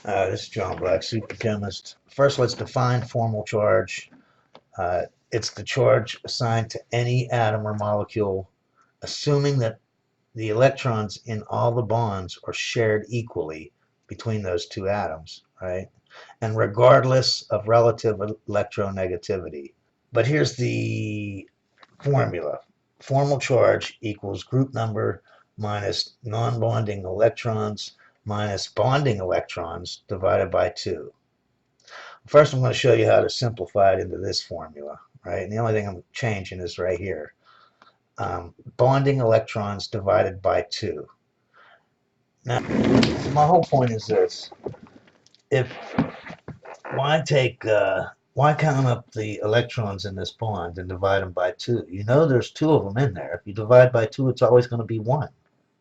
This is John Black, super chemist. First, let's define formal charge. It's the charge assigned to any atom or molecule, assuming that the electrons in all the bonds are shared equally between those two atoms, right? And regardless of relative electronegativity. But here's the formula. Formal charge equals group number minus non-bonding electrons minus bonding electrons divided by 2. First, I'm going to show you how to simplify it into this formula, right? And the only thing I'm changing is right here. Bonding electrons divided by 2. Now, my whole point is this. If why count up the electrons in this bond and divide them by 2? You know there's 2 of them in there. If you divide by 2, it's always going to be 1,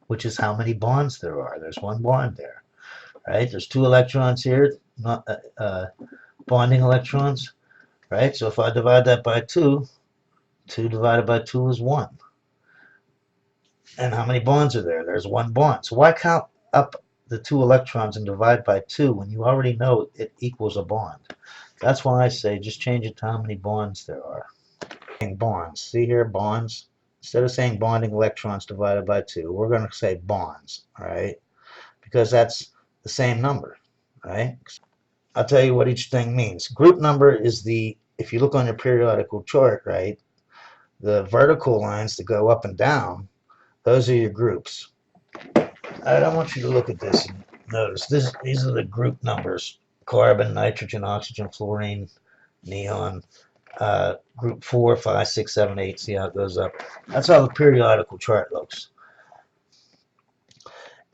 which is how many bonds there are. There's 1 bond there, right? There's 2 electrons here, not bonding electrons, right? So if I divide that by 2, 2 divided by 2 is 1. And how many bonds are there? There's 1 bond. So why count up the 2 electrons and divide by 2 when you already know it equals a bond? That's why I say just change it to how many bonds there are. Bonds. See here, bonds. Instead of saying bonding electrons divided by 2, we're going to say bonds, all right? Because that's the same number, right? I'll tell you what each thing means. Group number is if you look on your periodical chart, right, the vertical lines that go up and down, those are your groups. I want you to look at this and notice these are the group numbers: carbon, nitrogen, oxygen, fluorine, neon. Group 4, 5, 6, 7, 8. See how it goes up? That's how the periodical chart looks.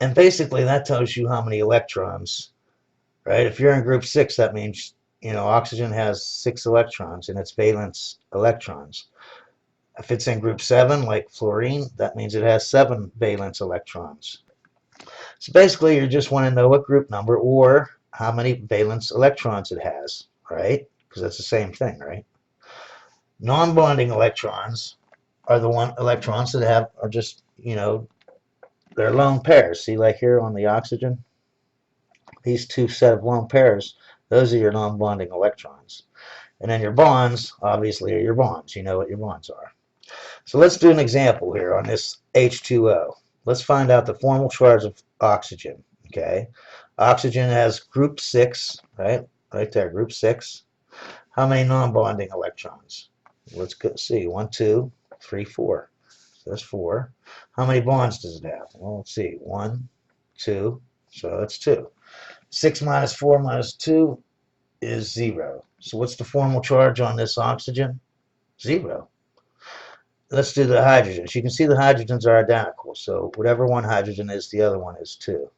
And basically, that tells you how many electrons, right? If you're in group 6, that means oxygen has 6 electrons in its valence electrons. If it's in group 7, like fluorine, that means it has 7 valence electrons. So basically, you just want to know what group number or how many valence electrons it has, right? Because that's the same thing, right? Non-bonding electrons are the electrons that are just, they're lone pairs. See, like here on the oxygen, these 2 set of lone pairs, those are your non-bonding electrons. And then your bonds, obviously, are your bonds. You know what your bonds are. So let's do an example here on this H2O. Let's find out the formal charge of oxygen, okay? Oxygen has group 6, right? Right there, group 6. How many non-bonding electrons? Let's see. 1, 2, 3, 4. So that's 4. How many bonds does it have? Well, let's see. 1, 2. So that's 2. 6 minus 4 minus 2 is 0. So what's the formal charge on this oxygen? 0. Let's do the hydrogens. You can see the hydrogens are identical. So whatever one hydrogen is, the other one is too.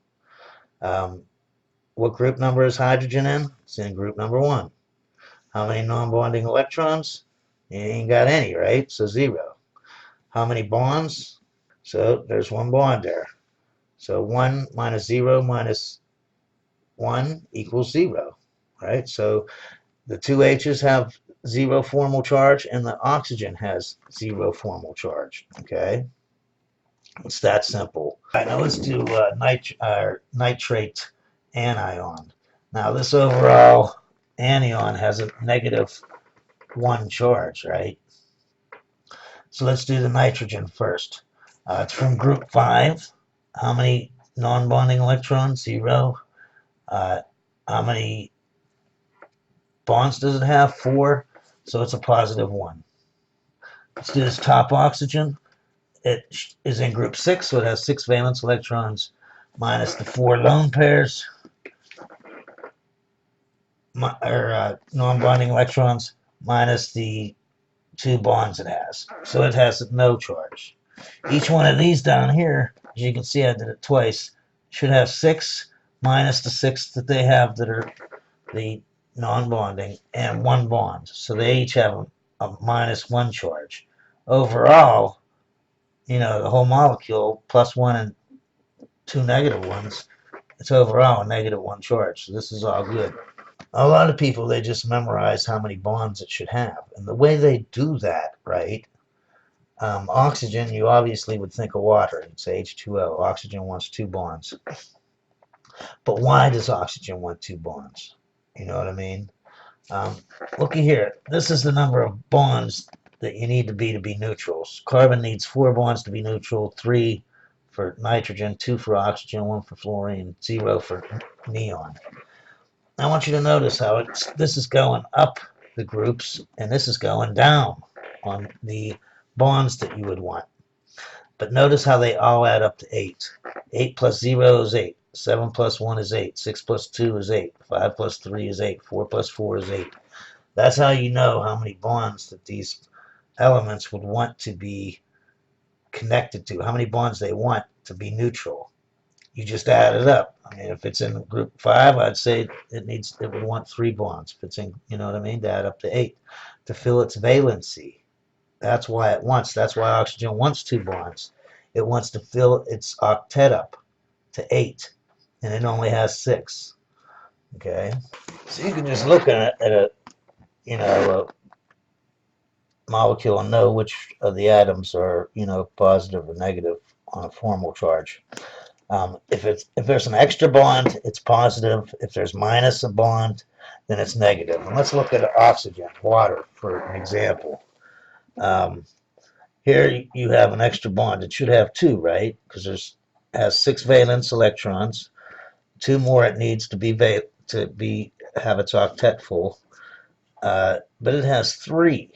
What group number is hydrogen in? It's in group number 1. How many non-bonding electrons? You ain't got any, right? So 0. How many bonds? So there's 1 bond there. So 1 minus 0 minus 1 equals 0, right? So the 2 H's have 0 formal charge, and the oxygen has 0 formal charge, okay? It's that simple. All right, now let's do nitrate anion. Now this overall anion has a negative 1 charge, right? So let's do the nitrogen first. It's from group 5. How many non-bonding electrons? 0. How many bonds does it have? 4. So it's a positive 1. Let's do this top oxygen. It is in group 6, so it has 6 valence electrons minus the 4 lone pairs, non-bonding electrons, minus the 2 bonds it has. So it has no charge. Each one of these down here, as you can see, I did it twice, should have 6 minus the 6 that they have that are the non-bonding and 1 bond. So they each have a minus 1 charge. Overall, the whole molecule plus 1 and 2 negative ones, it's overall a negative 1 charge. So this is all good. A lot of people, they just memorize how many bonds it should have. And the way they do that, right, oxygen, you obviously would think of water. You'd say H2O. Oxygen wants 2 bonds. But why does oxygen want 2 bonds? You know what I mean? Um, Looky here. This is the number of bonds that you need to be neutral. Carbon needs 4 bonds to be neutral, 3 for nitrogen, 2 for oxygen, 1 for fluorine, 0 for neon. I want you to notice how this is going up the groups and this is going down on the bonds that you would want. But notice how they all add up to 8. 8 plus 0 is 8. 7 plus 1 is 8. 6 plus 2 is 8. 5 plus 3 is 8. 4 plus 4 is 8. That's how you know how many bonds that these elements would want to be connected to, how many bonds they want to be neutral. You just add it up. I mean, if it's in group 5, I'd say it would want 3 bonds. If it's in, you know what I mean, to add up to 8 to fill its valency. That's why oxygen wants 2 bonds. It wants to fill its octet up to 8, and it only has 6. Okay, so you can just look at a molecule and know which of the atoms are positive or negative on a formal charge. If there's an extra bond, it's positive. If there's minus a bond, then it's negative. And let's look at oxygen, water, for an example. Here you have an extra bond. It should have 2, right? Because has 6 valence electrons. 2 more it needs to have its octet full. But it has 3,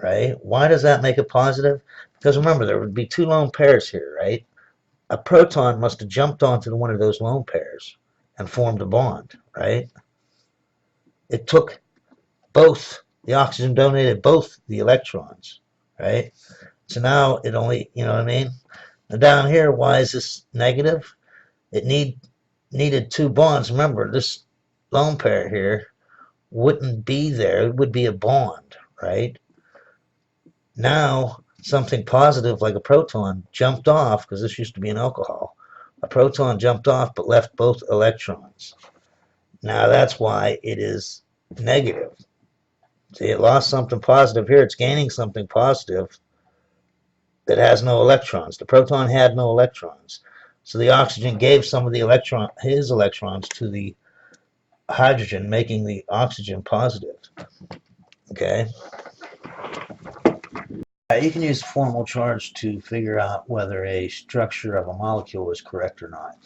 right? Why does that make it positive? Because remember, there would be 2 lone pairs here, right? A proton must have jumped onto one of those lone pairs and formed a bond, right? It took both. The oxygen donated both the electrons, right? So now it only, you know what I mean? Now down here, why is this negative? It needed 2 bonds. Remember, this lone pair here wouldn't be there. It would be a bond, right? Now, something positive like a proton jumped off, because this used to be an alcohol. A proton jumped off but left both electrons. Now that's why it is negative. See, it lost something positive here. It's gaining something positive that has no electrons. The proton had no electrons. So the oxygen gave some of his electrons to the hydrogen, making the oxygen positive. Okay? You can use formal charge to figure out whether a structure of a molecule is correct or not.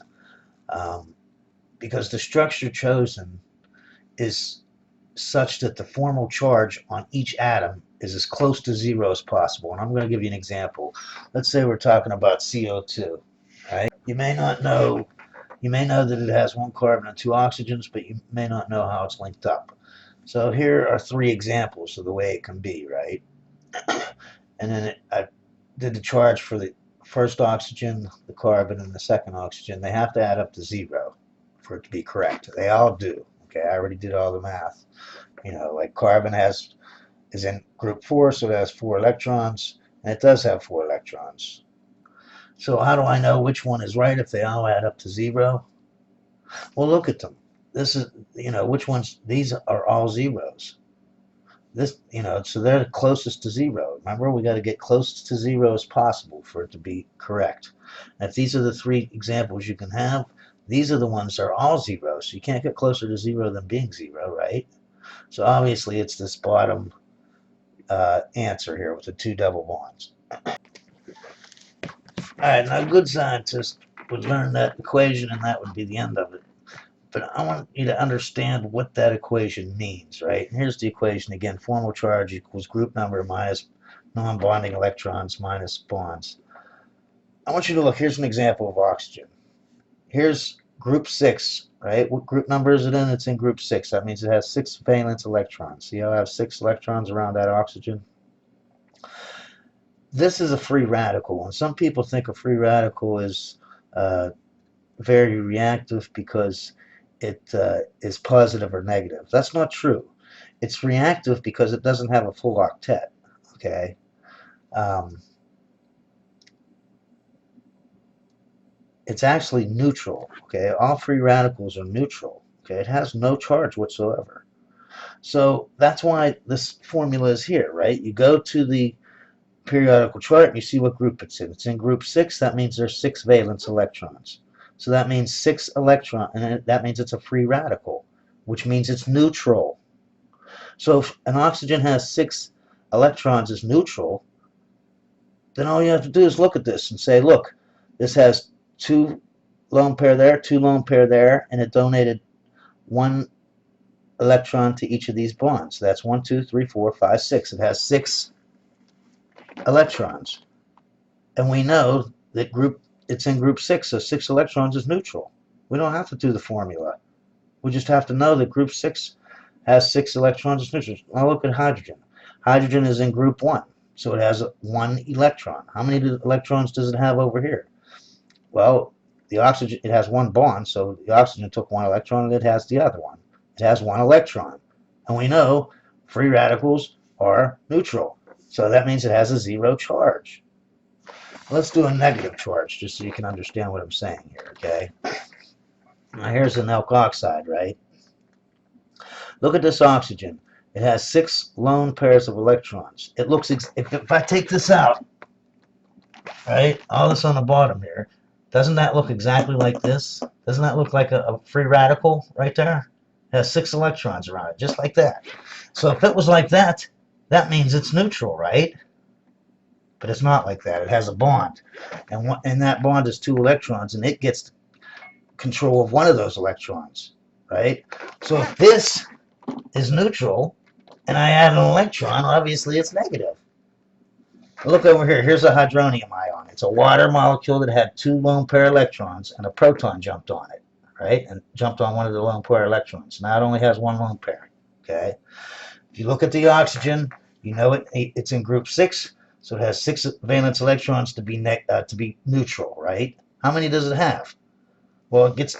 Because the structure chosen is such that the formal charge on each atom is as close to 0 as possible. And I'm going to give you an example. Let's say we're talking about CO2, right? You may know that it has 1 carbon and 2 oxygens, but you may not know how it's linked up. So here are 3 examples of the way it can be, right? And then I did the charge for the first oxygen, the carbon, and the second oxygen. They have to add up to 0 for it to be correct. They all do. Okay, I already did all the math. Like carbon is in group 4, so it has 4 electrons, and it does have 4 electrons. So how do I know which one is right if they all add up to 0? Well, look at them. This is, which ones, these are all zeros. So they're the closest to 0. Remember, we got to get close to 0 as possible for it to be correct. And if these are the 3 examples you can have, these are the ones that are all zeros. So you can't get closer to 0 than being 0, right? So obviously it's this bottom answer here with the 2 double bonds. Alright, now a good scientist would learn that equation and that would be the end of it. But I want you to understand what that equation means, right? And here's the equation again. Formal charge equals group number minus non-bonding electrons minus bonds. I want you to look. Here's an example of oxygen. Here's group 6, right? What group number is it in? It's in group 6. That means it has 6 valence electrons. See how I have 6 electrons around that oxygen? This is a free radical, and some people think a free radical is very reactive because it is positive or negative. That's not true. It's reactive because it doesn't have a full octet. Okay. It's actually neutral. Okay. All free radicals are neutral. Okay. It has no charge whatsoever. So that's why this formula is here, right? You go to the periodical chart and you see what group it's in. It's in group 6. That means there's 6 valence electrons. So that means 6 electrons, and that means it's a free radical, which means it's neutral. So if an oxygen has 6 electrons as neutral, then all you have to do is look at this and say, look, this has 2 lone pair there, 2 lone pair there, and it donated 1 electron to each of these bonds. So that's 1, 2, 3, 4, 5, 6. It has 6 electrons. And we know that it's in group 6, so 6 electrons is neutral. We don't have to do the formula. We just have to know that group 6 has 6 electrons as neutral. Now look at hydrogen. Hydrogen is in group 1, so it has 1 electron. How many electrons does it have over here? Well, the oxygen, it has 1 bond, so the oxygen took 1 electron and it has the other one. It has 1 electron. And we know free radicals are neutral. So that means it has a 0 charge. Let's do a negative charge just so you can understand what I'm saying here, okay? Now here's an alkoxide, right? Look at this oxygen. It has 6 lone pairs of electrons. It looks, if I take this out, right, all this on the bottom here, doesn't that look exactly like this? Doesn't that look like a free radical right there? It has 6 electrons around it, just like that. So if it was like that, that means it's neutral, right? But it's not like that. It has a bond, and that bond is 2 electrons, and it gets control of 1 of those electrons, right? So if this is neutral, and I add an electron, obviously it's negative. Look over here. Here's a hydronium ion. It's a water molecule that had 2 lone pair electrons, and a proton jumped on it, right? And jumped on 1 of the lone pair electrons. Now it only has 1 lone pair, okay? If you look at the oxygen, you know it's in group 6, so it has 6 valence electrons to be neutral, right? How many does it have? Well, it gets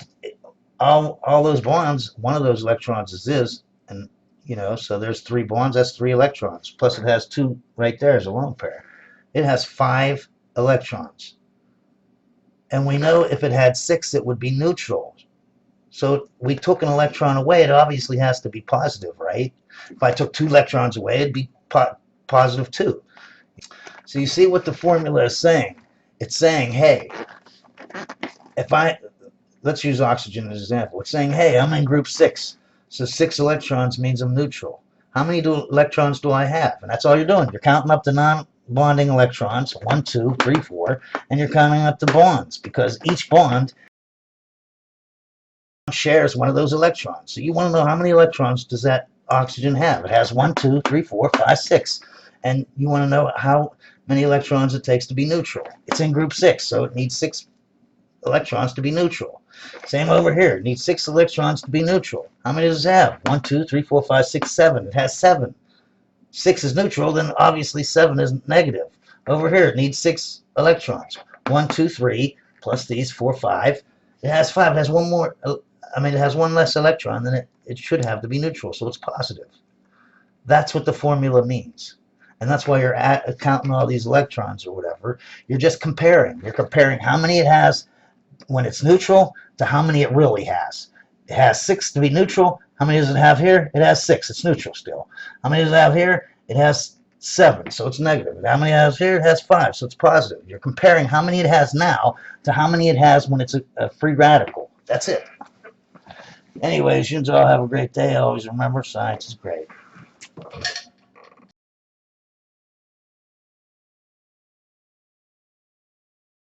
all those bonds. 1 of those electrons is this, and you know, so there's 3 bonds. That's 3 electrons. Plus, it has 2 right there as a lone pair. It has 5 electrons, and we know if it had 6, it would be neutral. So we took an electron away. It obviously has to be positive, right? If I took 2 electrons away, it'd be positive 2. So you see what the formula is saying. It's saying, hey, let's use oxygen as an example. It's saying, hey, I'm in group 6. So 6 electrons means I'm neutral. How many electrons do I have? And that's all you're doing. You're counting up the non-bonding electrons, 1, 2, 3, 4, and you're counting up the bonds, because each bond shares 1 of those electrons. So you want to know how many electrons does that oxygen have. It has 1, 2, 3, 4, 5, 6. And you want to know how many electrons it takes to be neutral. It's in group 6, so it needs 6 electrons to be neutral. Same over here. It needs 6 electrons to be neutral. How many does it have? 1, 2, 3, 4, 5, 6, 7. It has 7. 6 is neutral, then obviously 7 is negative. Over here, it needs 6 electrons. 1, 2, 3, plus these 4, 5. It has 5. It has 1 more. It has 1 less electron than it should have to be neutral, so it's positive. That's what the formula means. And that's why you're counting all these electrons or whatever. You're just comparing. You're comparing how many it has when it's neutral to how many it really has. It has 6 to be neutral. How many does it have here? It has 6. It's neutral still. How many does it have here? It has 7, so it's negative. And how many it has here? It has 5, so it's positive. You're comparing how many it has now to how many it has when it's a free radical. That's it. Anyways, you all have a great day. Always remember, science is great.